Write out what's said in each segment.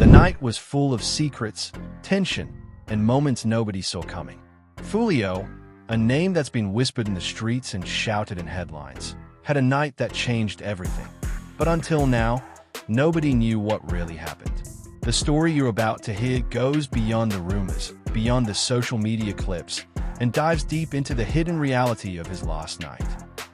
The night was full of secrets, tension, and moments nobody saw coming. Foolio, a name that's been whispered in the streets and shouted in headlines, had a night that changed everything. But until now, nobody knew what really happened. The story you're about to hear goes beyond the rumors, beyond the social media clips, and dives deep into the hidden reality of his last night.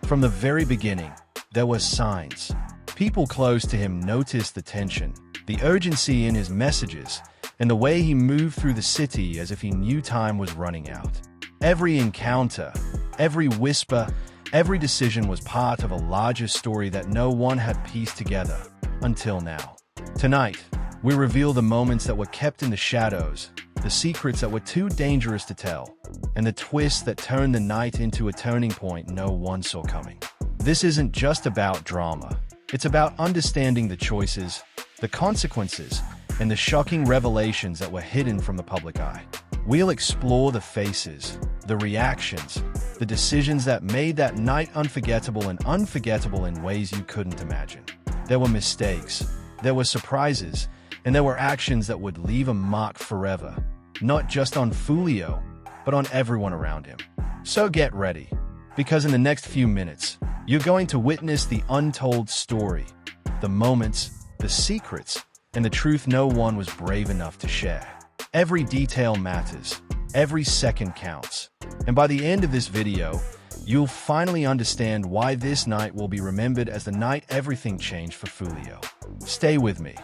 From the very beginning, there were signs. People close to him noticed the tension, the urgency in his messages, and the way he moved through the city as if he knew time was running out. Every encounter, every whisper, every decision was part of a larger story that no one had pieced together until now. Tonight, we reveal the moments that were kept in the shadows, the secrets that were too dangerous to tell, and the twists that turned the night into a turning point no one saw coming. This isn't just about drama. It's about understanding the choices, the consequences, and the shocking revelations that were hidden from the public eye. We'll explore the faces, the reactions, the decisions that made that night unforgettable and unforgettable in ways you couldn't imagine. There were mistakes, there were surprises, and there were actions that would leave a mark forever, not just on Foolio, but on everyone around him. So get ready, because in the next few minutes, you're going to witness the untold story, the moments, the secrets, and the truth no one was brave enough to share. Every detail matters, every second counts, and by the end of this video, you'll finally understand why this night will be remembered as the night everything changed for Foolio. Stay with me.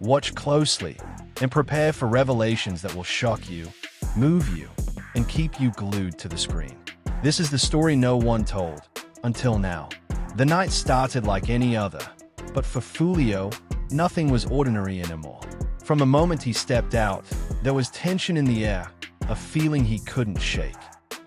Watch closely, and prepare for revelations that will shock you, move you, and keep you glued to the screen. This is the story no one told, until now. The night started like any other, but for Foolio, nothing was ordinary anymore. From the moment he stepped out, there was tension in the air, a feeling he couldn't shake.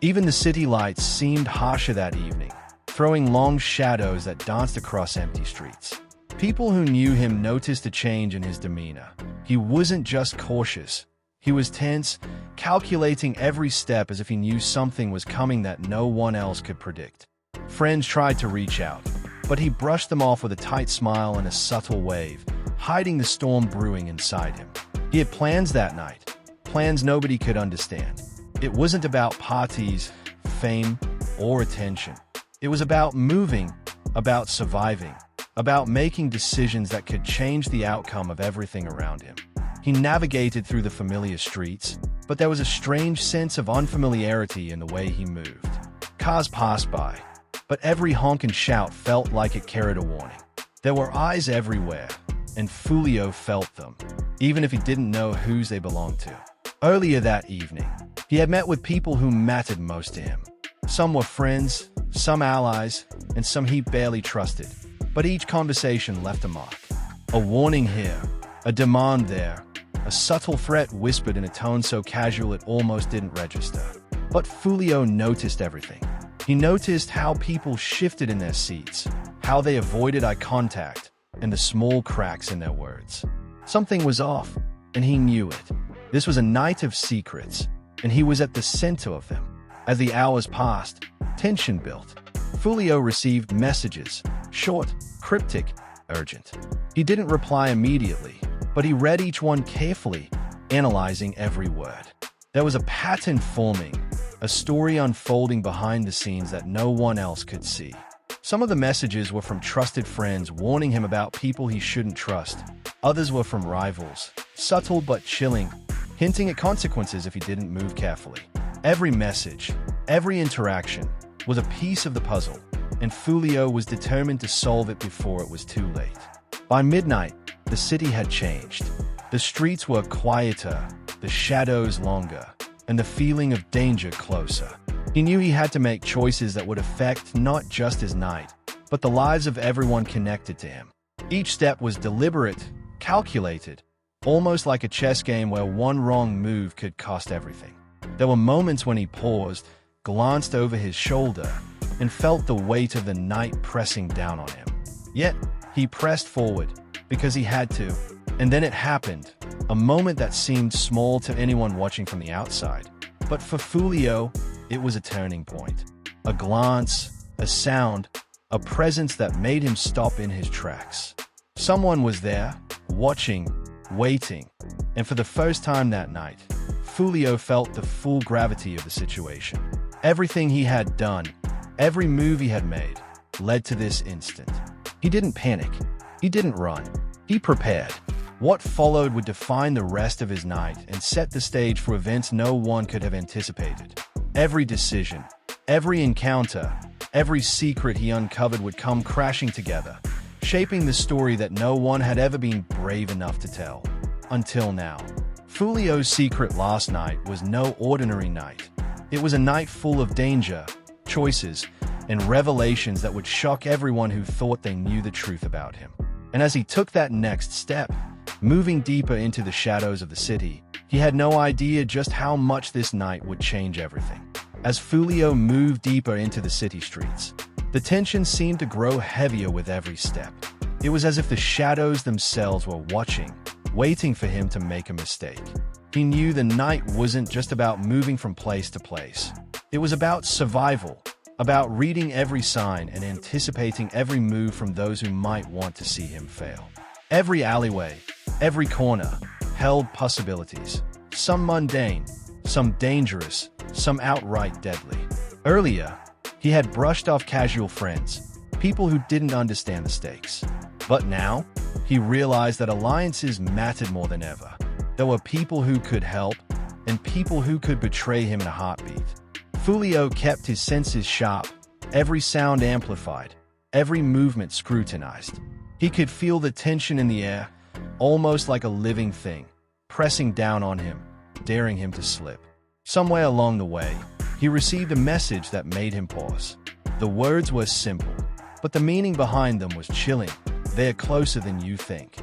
Even the city lights seemed harsher that evening, throwing long shadows that danced across empty streets. People who knew him noticed a change in his demeanor. He wasn't just cautious. He was tense, calculating every step as if he knew something was coming that no one else could predict. Friends tried to reach out, but he brushed them off with a tight smile and a subtle wave, hiding the storm brewing inside him. He had plans that night, plans nobody could understand. It wasn't about parties, fame, or attention. It was about moving, about surviving, about making decisions that could change the outcome of everything around him. He navigated through the familiar streets, but there was a strange sense of unfamiliarity in the way he moved. Cars passed by, but every honk and shout felt like it carried a warning. There were eyes everywhere, and Foolio felt them, even if he didn't know whose they belonged to. Earlier that evening, he had met with people who mattered most to him. Some were friends, some allies, and some he barely trusted. But each conversation left a mark. A warning here, a demand there, a subtle threat whispered in a tone so casual it almost didn't register. But Foolio noticed everything. He noticed how people shifted in their seats, how they avoided eye contact, and the small cracks in their words. Something was off, and he knew it. This was a night of secrets, and he was at the center of them. As the hours passed, tension built. Foolio received messages, short, cryptic, urgent. He didn't reply immediately, but he read each one carefully, analyzing every word. There was a pattern forming, a story unfolding behind the scenes that no one else could see. Some of the messages were from trusted friends warning him about people he shouldn't trust. Others were from rivals, subtle but chilling, hinting at consequences if he didn't move carefully. Every message, every interaction, was a piece of the puzzle, and Foolio was determined to solve it before it was too late. By midnight, the city had changed. The streets were quieter, the shadows longer, and the feeling of danger closer. He knew he had to make choices that would affect not just his night, but the lives of everyone connected to him. Each step was deliberate, calculated, almost like a chess game where one wrong move could cost everything. There were moments when he paused, glanced over his shoulder, and felt the weight of the night pressing down on him. Yet, he pressed forward, because he had to. And then it happened, a moment that seemed small to anyone watching from the outside. But for Foolio, it was a turning point. A glance, a sound, a presence that made him stop in his tracks. Someone was there, watching, waiting, and for the first time that night, Foolio felt the full gravity of the situation. Everything he had done, every move he had made, led to this instant. He didn't panic. He didn't run. He prepared. What followed would define the rest of his night and set the stage for events no one could have anticipated. Every decision, every encounter, every secret he uncovered would come crashing together, shaping the story that no one had ever been brave enough to tell. Until now. Foolio's secret last night was no ordinary night. It was a night full of danger, choices, and revelations that would shock everyone who thought they knew the truth about him. And as he took that next step, moving deeper into the shadows of the city, he had no idea just how much this night would change everything. As Foolio moved deeper into the city streets, the tension seemed to grow heavier with every step. It was as if the shadows themselves were watching, waiting for him to make a mistake. He knew the night wasn't just about moving from place to place. It was about survival, about reading every sign and anticipating every move from those who might want to see him fail. Every alleyway, every corner, held possibilities. Some mundane, some dangerous, some outright deadly. Earlier, he had brushed off casual friends, people who didn't understand the stakes. But now, he realized that alliances mattered more than ever. There were people who could help, and people who could betray him in a heartbeat. Foolio kept his senses sharp, every sound amplified, every movement scrutinized. He could feel the tension in the air, almost like a living thing, pressing down on him, daring him to slip. Somewhere along the way, he received a message that made him pause. The words were simple, but the meaning behind them was chilling. They're closer than you think.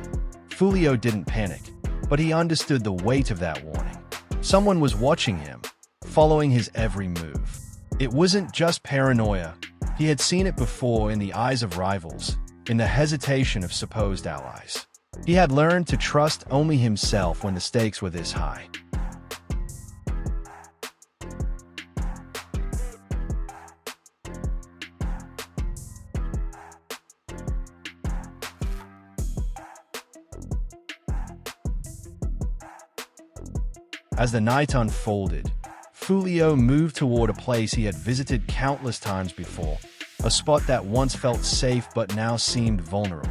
Foolio didn't panic, but he understood the weight of that warning. Someone was watching him, following his every move. It wasn't just paranoia. He had seen it before in the eyes of rivals, in the hesitation of supposed allies. He had learned to trust only himself when the stakes were this high. As the night unfolded, Foolio moved toward a place he had visited countless times before, a spot that once felt safe but now seemed vulnerable.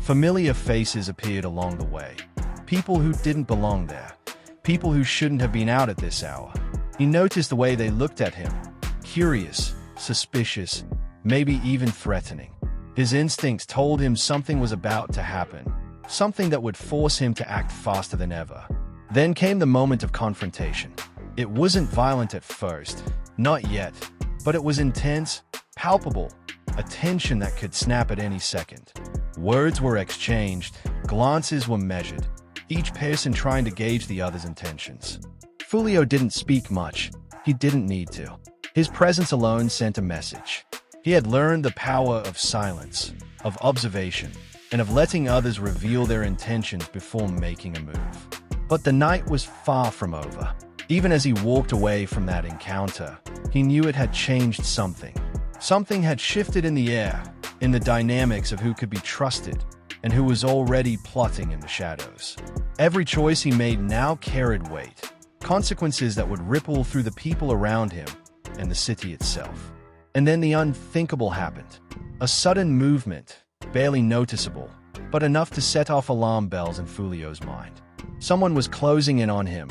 Familiar faces appeared along the way, people who didn't belong there, people who shouldn't have been out at this hour. He noticed the way they looked at him, curious, suspicious, maybe even threatening. His instincts told him something was about to happen, something that would force him to act faster than ever. Then came the moment of confrontation. It wasn't violent at first, not yet, but it was intense, palpable, a tension that could snap at any second. Words were exchanged, glances were measured, each person trying to gauge the other's intentions. Foolio didn't speak much. He didn't need to. His presence alone sent a message. He had learned the power of silence, of observation, and of letting others reveal their intentions before making a move. But the night was far from over. Even as he walked away from that encounter, he knew it had changed something. Something had shifted in the air, in the dynamics of who could be trusted and who was already plotting in the shadows. Every choice he made now carried weight, consequences that would ripple through the people around him and the city itself. And then the unthinkable happened. A sudden movement, barely noticeable, but enough to set off alarm bells in Foolio's mind. Someone was closing in on him.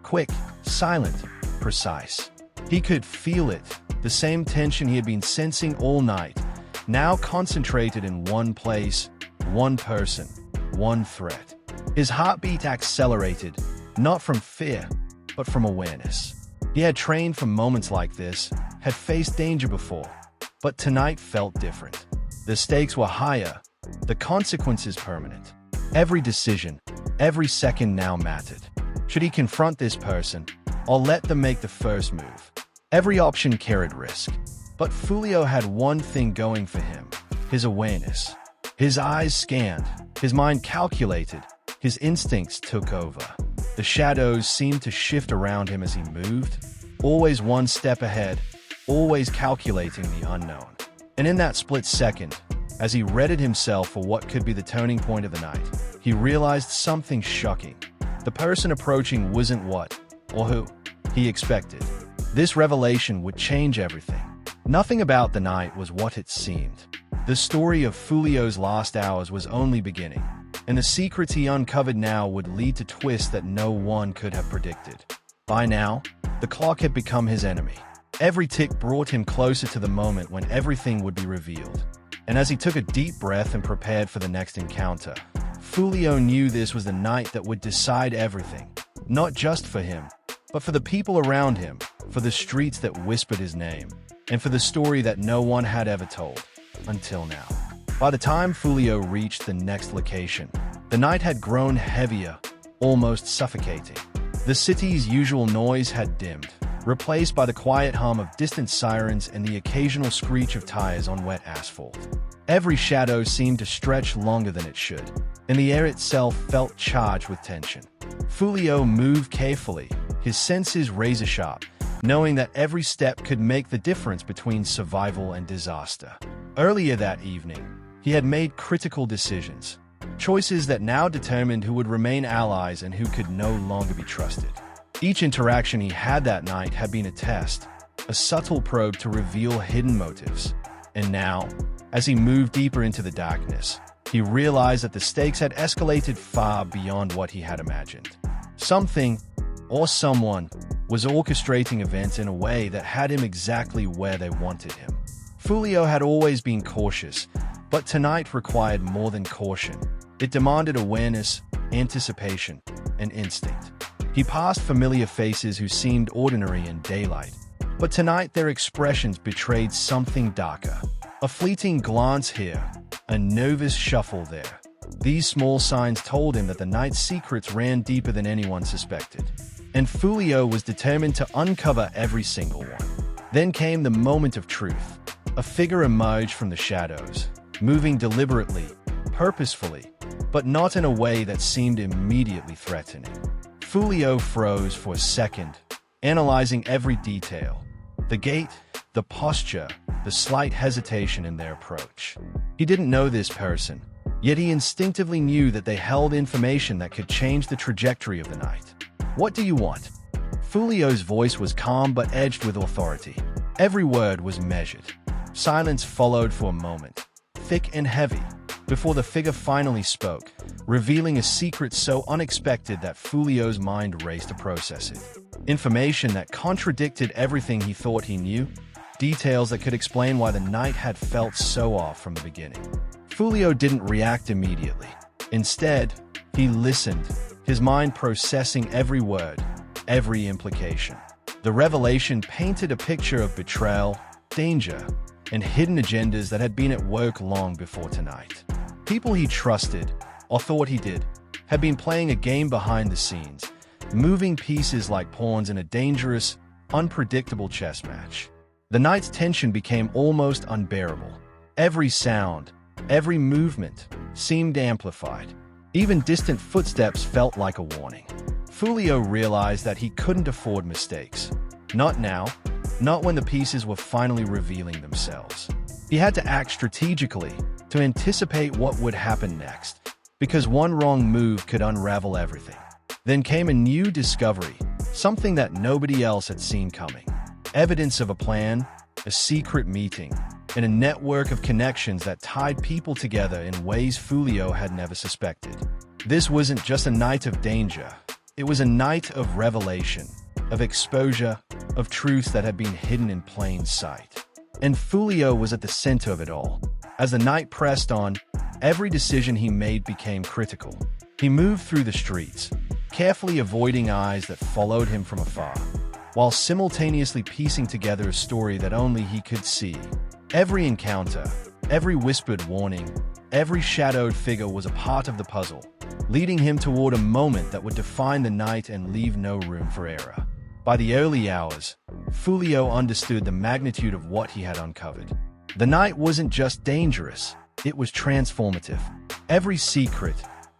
Quick, silent, precise. He could feel it, the same tension he had been sensing all night, now concentrated in one place, one person, one threat. His heartbeat accelerated, not from fear, but from awareness. He had trained for moments like this, had faced danger before, but tonight felt different. The stakes were higher, the consequences permanent. Every decision, every second now mattered. Should he confront this person, or let them make the first move? Every option carried risk. But Foolio had one thing going for him, his awareness. His eyes scanned, his mind calculated, his instincts took over. The shadows seemed to shift around him as he moved, always one step ahead, always calculating the unknown. And in that split second, as he readied himself for what could be the turning point of the night, he realized something shocking. The person approaching wasn't what, or who, he expected. This revelation would change everything. Nothing about the night was what it seemed. The story of Foolio's last hours was only beginning, and the secrets he uncovered now would lead to twists that no one could have predicted. By now, the clock had become his enemy. Every tick brought him closer to the moment when everything would be revealed. And as he took a deep breath and prepared for the next encounter, Foolio knew this was the night that would decide everything. Not just for him, but for the people around him, for the streets that whispered his name, and for the story that no one had ever told, until now. By the time Foolio reached the next location, the night had grown heavier, almost suffocating. The city's usual noise had dimmed, replaced by the quiet hum of distant sirens and the occasional screech of tires on wet asphalt. Every shadow seemed to stretch longer than it should, and the air itself felt charged with tension. Foolio moved carefully, his senses razor-sharp, knowing that every step could make the difference between survival and disaster. Earlier that evening, he had made critical decisions, choices that now determined who would remain allies and who could no longer be trusted. Each interaction he had that night had been a test, a subtle probe to reveal hidden motives. And now, as he moved deeper into the darkness, he realized that the stakes had escalated far beyond what he had imagined. Something, or someone, was orchestrating events in a way that had him exactly where they wanted him. Foolio had always been cautious, but tonight required more than caution. It demanded awareness, anticipation, and instinct. He passed familiar faces who seemed ordinary in daylight, but tonight their expressions betrayed something darker. A fleeting glance here, a nervous shuffle there. These small signs told him that the night's secrets ran deeper than anyone suspected, and Foolio was determined to uncover every single one. Then came the moment of truth. A figure emerged from the shadows, moving deliberately, purposefully, but not in a way that seemed immediately threatening. Foolio froze for a second, analyzing every detail. The gait, the posture, the slight hesitation in their approach. He didn't know this person, yet he instinctively knew that they held information that could change the trajectory of the night. "What do you want?" Foolio's voice was calm but edged with authority. Every word was measured. Silence followed for a moment, thick and heavy, before the figure finally spoke, revealing a secret so unexpected that Foolio's mind raced to process it. Information that contradicted everything he thought he knew, details that could explain why the night had felt so off from the beginning. Foolio didn't react immediately. Instead, he listened, his mind processing every word, every implication. The revelation painted a picture of betrayal, danger, and hidden agendas that had been at work long before tonight. People he trusted, or thought he did, had been playing a game behind the scenes, moving pieces like pawns in a dangerous, unpredictable chess match. The night's tension became almost unbearable. Every sound, every movement, seemed amplified. Even distant footsteps felt like a warning. Foolio realized that he couldn't afford mistakes. Not now, not when the pieces were finally revealing themselves. He had to act strategically, to anticipate what would happen next, because one wrong move could unravel everything. Then came a new discovery, something that nobody else had seen coming. Evidence of a plan, a secret meeting, and a network of connections that tied people together in ways Foolio had never suspected. This wasn't just a night of danger. It was a night of revelation, of exposure, of truths that had been hidden in plain sight. And Foolio was at the center of it all. As the night pressed on, every decision he made became critical. He moved through the streets, carefully avoiding eyes that followed him from afar, while simultaneously piecing together a story that only he could see. Every encounter, every whispered warning, every shadowed figure was a part of the puzzle, leading him toward a moment that would define the night and leave no room for error. By the early hours, Foolio understood the magnitude of what he had uncovered. The night wasn't just dangerous, it was transformative. Every secret,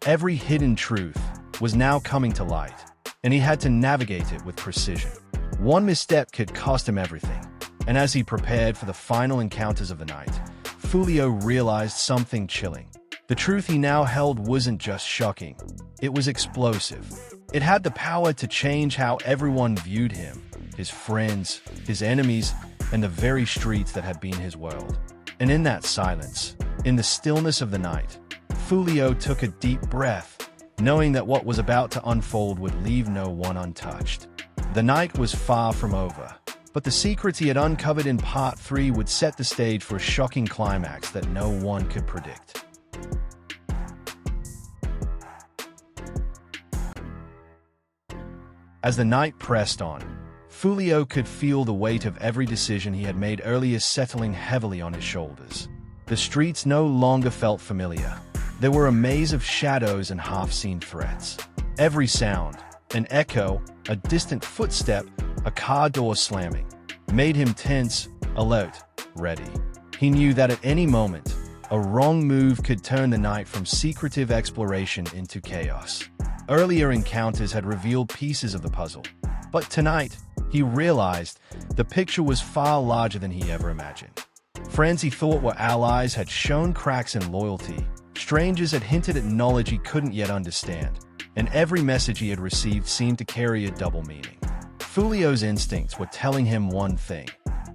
every hidden truth was now coming to light, and he had to navigate it with precision. One misstep could cost him everything, and as he prepared for the final encounters of the night, Foolio realized something chilling. The truth he now held wasn't just shocking, it was explosive. It had the power to change how everyone viewed him, his friends, his enemies, and the very streets that had been his world. And in that silence, in the stillness of the night, Foolio took a deep breath, knowing that what was about to unfold would leave no one untouched. The night was far from over, but the secrets he had uncovered in Part 3 would set the stage for a shocking climax that no one could predict. As the night pressed on, Foolio could feel the weight of every decision he had made earlier settling heavily on his shoulders. The streets no longer felt familiar. There were a maze of shadows and half-seen threats. Every sound, an echo, a distant footstep, a car door slamming, made him tense, alert, ready. He knew that at any moment, a wrong move could turn the night from secretive exploration into chaos. Earlier encounters had revealed pieces of the puzzle, but tonight, he realized the picture was far larger than he ever imagined. Friends he thought were allies had shown cracks in loyalty, strangers had hinted at knowledge he couldn't yet understand, and every message he had received seemed to carry a double meaning. Foolio's instincts were telling him one thing: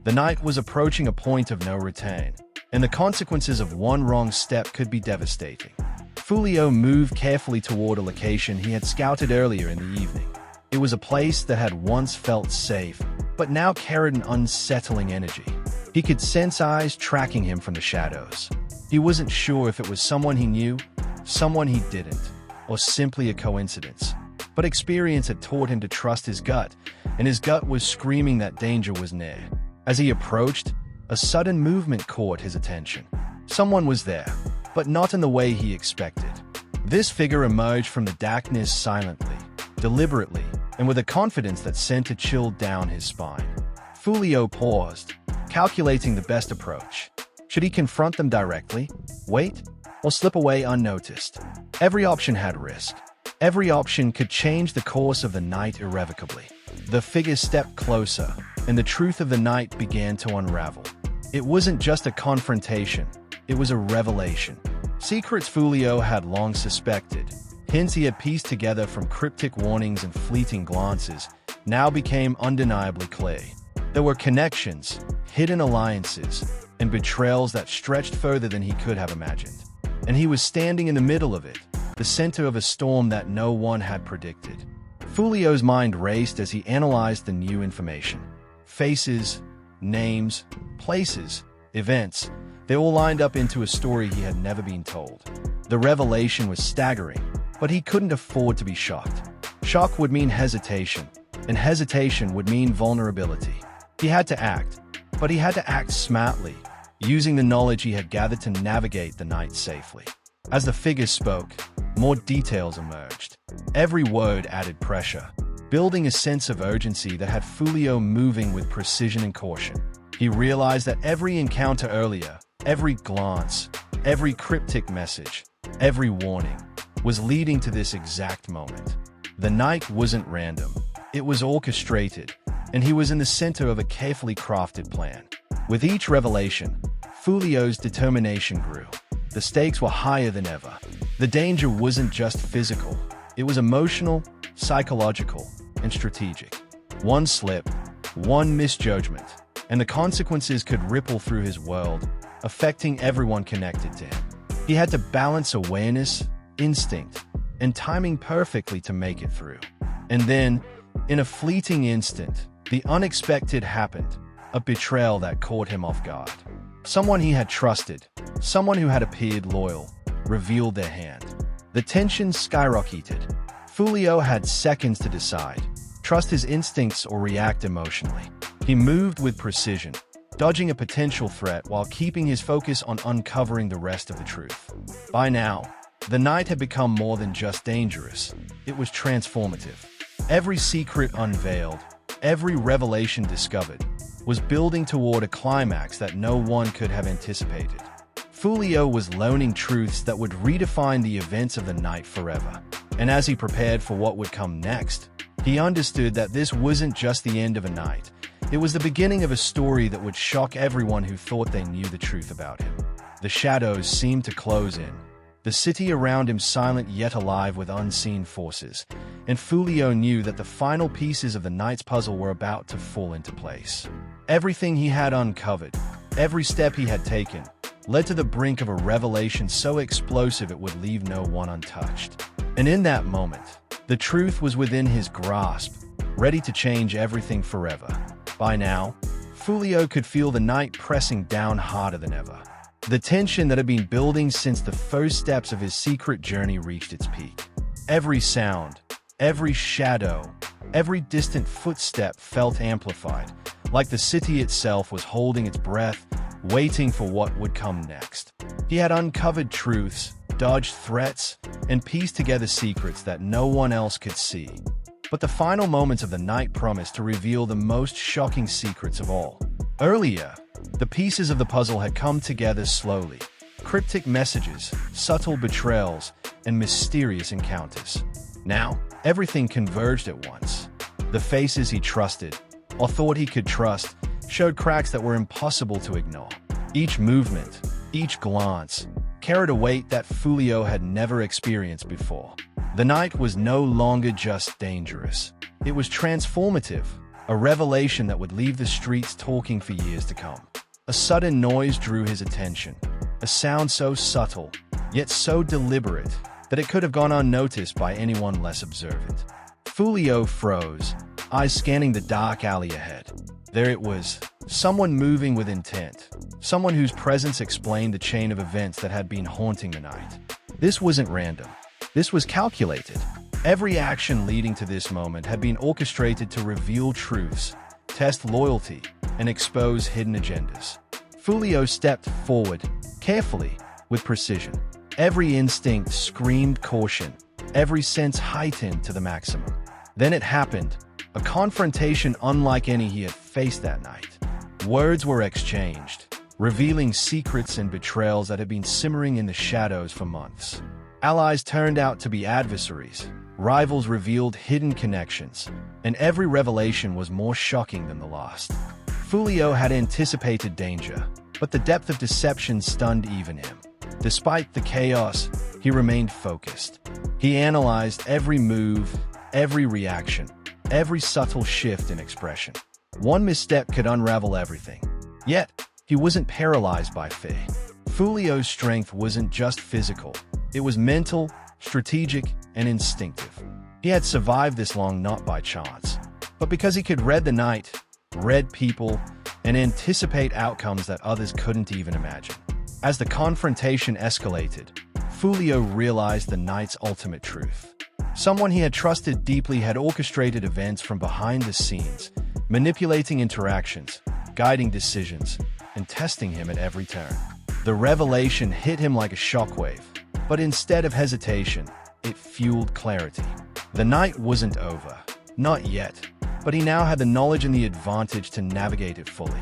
the night was approaching a point of no return, and the consequences of one wrong step could be devastating. Foolio moved carefully toward a location he had scouted earlier in the evening. It was a place that had once felt safe, but now carried an unsettling energy. He could sense eyes tracking him from the shadows. He wasn't sure if it was someone he knew, someone he didn't, or simply a coincidence. But experience had taught him to trust his gut, and his gut was screaming that danger was near. As he approached, a sudden movement caught his attention. Someone was there, but not in the way he expected. This figure emerged from the darkness silently, deliberately, and with a confidence that sent a chill down his spine. Foolio paused, calculating the best approach. Should he confront them directly, wait, or slip away unnoticed? Every option had risk. Every option could change the course of the night irrevocably. The figure stepped closer, and the truth of the night began to unravel. It wasn't just a confrontation, it was a revelation. Secrets Foolio had long suspected, hints he had pieced together from cryptic warnings and fleeting glances, now became undeniably clear. There were connections, hidden alliances, and betrayals that stretched further than he could have imagined. And he was standing in the middle of it, the center of a storm that no one had predicted. Foolio's mind raced as he analyzed the new information. Faces, names, places, events, they all lined up into a story he had never been told. The revelation was staggering, but he couldn't afford to be shocked. Shock would mean hesitation, and hesitation would mean vulnerability. He had to act, but he had to act smartly, using the knowledge he had gathered to navigate the night safely. As the figure spoke, more details emerged. Every word added pressure, building a sense of urgency that had Foolio moving with precision and caution. He realized that every encounter earlier, every glance, every cryptic message, every warning, was leading to this exact moment. The night wasn't random, it was orchestrated, and he was in the center of a carefully crafted plan. With each revelation, Foolio's determination grew. The stakes were higher than ever. The danger wasn't just physical, it was emotional, psychological, and strategic. One slip, one misjudgment, and the consequences could ripple through his world, affecting everyone connected to him. He had to balance awareness, instinct, and timing perfectly to make it through. And then, in a fleeting instant, the unexpected happened, a betrayal that caught him off guard. Someone he had trusted, someone who had appeared loyal, revealed their hand. The tension skyrocketed. Foolio had seconds to decide, trust his instincts or react emotionally. He moved with precision, dodging a potential threat while keeping his focus on uncovering the rest of the truth. By now, the night had become more than just dangerous, it was transformative. Every secret unveiled, every revelation discovered, was building toward a climax that no one could have anticipated. Foolio was learning truths that would redefine the events of the night forever. And as he prepared for what would come next, he understood that this wasn't just the end of a night. It was the beginning of a story that would shock everyone who thought they knew the truth about him. The shadows seemed to close in. The city around him silent yet alive with unseen forces, and Foolio knew that the final pieces of the night's puzzle were about to fall into place. Everything he had uncovered, every step he had taken, led to the brink of a revelation so explosive it would leave no one untouched. And in that moment, the truth was within his grasp, ready to change everything forever. By now, Foolio could feel the night pressing down harder than ever. The tension that had been building since the first steps of his secret journey reached its peak. Every sound, every shadow, every distant footstep felt amplified, like the city itself was holding its breath, waiting for what would come next. He had uncovered truths, dodged threats, and pieced together secrets that no one else could see. But the final moments of the night promised to reveal the most shocking secrets of all. Earlier, the pieces of the puzzle had come together slowly. Cryptic messages, subtle betrayals, and mysterious encounters. Now, everything converged at once. The faces he trusted, or thought he could trust, showed cracks that were impossible to ignore. Each movement, each glance, carried a weight that Foolio had never experienced before. The night was no longer just dangerous. It was transformative, a revelation that would leave the streets talking for years to come. A sudden noise drew his attention, a sound so subtle, yet so deliberate, that it could have gone unnoticed by anyone less observant. Foolio froze, eyes scanning the dark alley ahead. There it was, someone moving with intent, someone whose presence explained the chain of events that had been haunting the night. This wasn't random. This was calculated. Every action leading to this moment had been orchestrated to reveal truths, test loyalty, and expose hidden agendas. Foolio stepped forward, carefully, with precision. Every instinct screamed caution, every sense heightened to the maximum. Then it happened, a confrontation unlike any he had faced that night. Words were exchanged, revealing secrets and betrayals that had been simmering in the shadows for months. Allies turned out to be adversaries, rivals revealed hidden connections, and every revelation was more shocking than the last. Foolio had anticipated danger, but the depth of deception stunned even him. Despite the chaos, he remained focused. He analyzed every move, every reaction, every subtle shift in expression. One misstep could unravel everything. Yet, he wasn't paralyzed by fear. Foolio's strength wasn't just physical. It was mental, strategic, and instinctive. He had survived this long not by chance, but because he could read the night, read people, and anticipate outcomes that others couldn't even imagine. As the confrontation escalated, Foolio realized the night's ultimate truth. Someone he had trusted deeply had orchestrated events from behind the scenes, manipulating interactions, guiding decisions, and testing him at every turn. The revelation hit him like a shockwave, but instead of hesitation, it fueled clarity. The night wasn't over, not yet, but he now had the knowledge and the advantage to navigate it fully.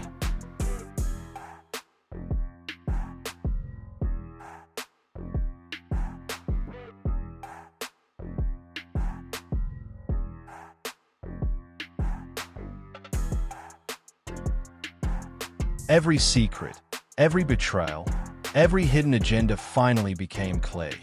Every secret, every betrayal, every hidden agenda finally became clear.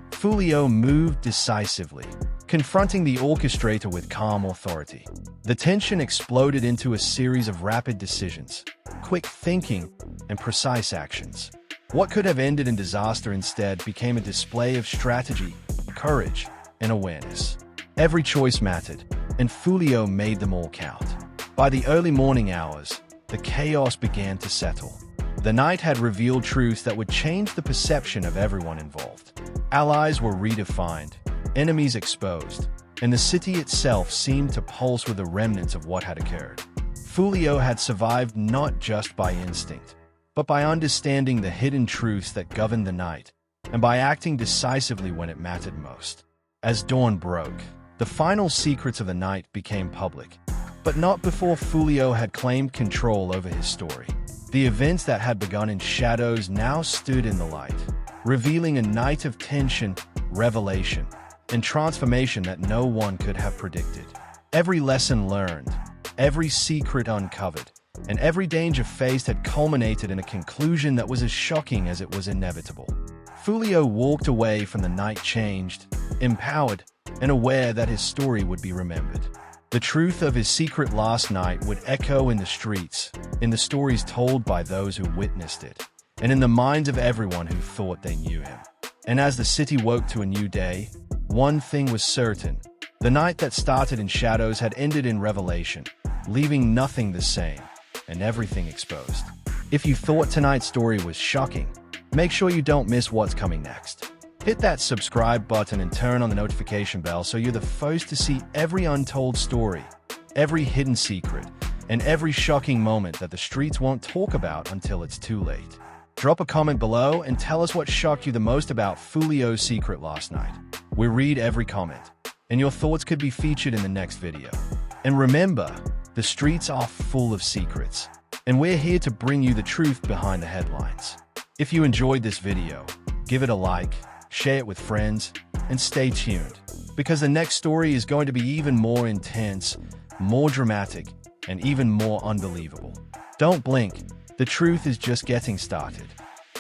Foolio moved decisively, confronting the orchestrator with calm authority. The tension exploded into a series of rapid decisions, quick thinking, and precise actions. What could have ended in disaster instead became a display of strategy, courage, and awareness. Every choice mattered, and Foolio made them all count. By the early morning hours, the chaos began to settle. The night had revealed truths that would change the perception of everyone involved. Allies were redefined, enemies exposed, and the city itself seemed to pulse with the remnants of what had occurred. Foolio had survived not just by instinct, but by understanding the hidden truths that governed the night, and by acting decisively when it mattered most. As dawn broke, the final secrets of the night became public, but not before Foolio had claimed control over his story. The events that had begun in shadows now stood in the light, revealing a night of tension, revelation, and transformation that no one could have predicted. Every lesson learned, every secret uncovered, and every danger faced had culminated in a conclusion that was as shocking as it was inevitable. Foolio walked away from the night changed, empowered, and aware that his story would be remembered. The truth of his secret last night would echo in the streets, in the stories told by those who witnessed it, and in the minds of everyone who thought they knew him. And as the city woke to a new day, one thing was certain. The night that started in shadows had ended in revelation, leaving nothing the same, and everything exposed. If you thought tonight's story was shocking, make sure you don't miss what's coming next. Hit that subscribe button and turn on the notification bell so you're the first to see every untold story, every hidden secret, and every shocking moment that the streets won't talk about until it's too late. Drop a comment below and tell us what shocked you the most about Foolio's secret last night. We read every comment, and your thoughts could be featured in the next video. And remember, the streets are full of secrets, and we're here to bring you the truth behind the headlines. If you enjoyed this video, give it a like, share it with friends, and stay tuned, because the next story is going to be even more intense, more dramatic, and even more unbelievable. Don't blink, the truth is just getting started.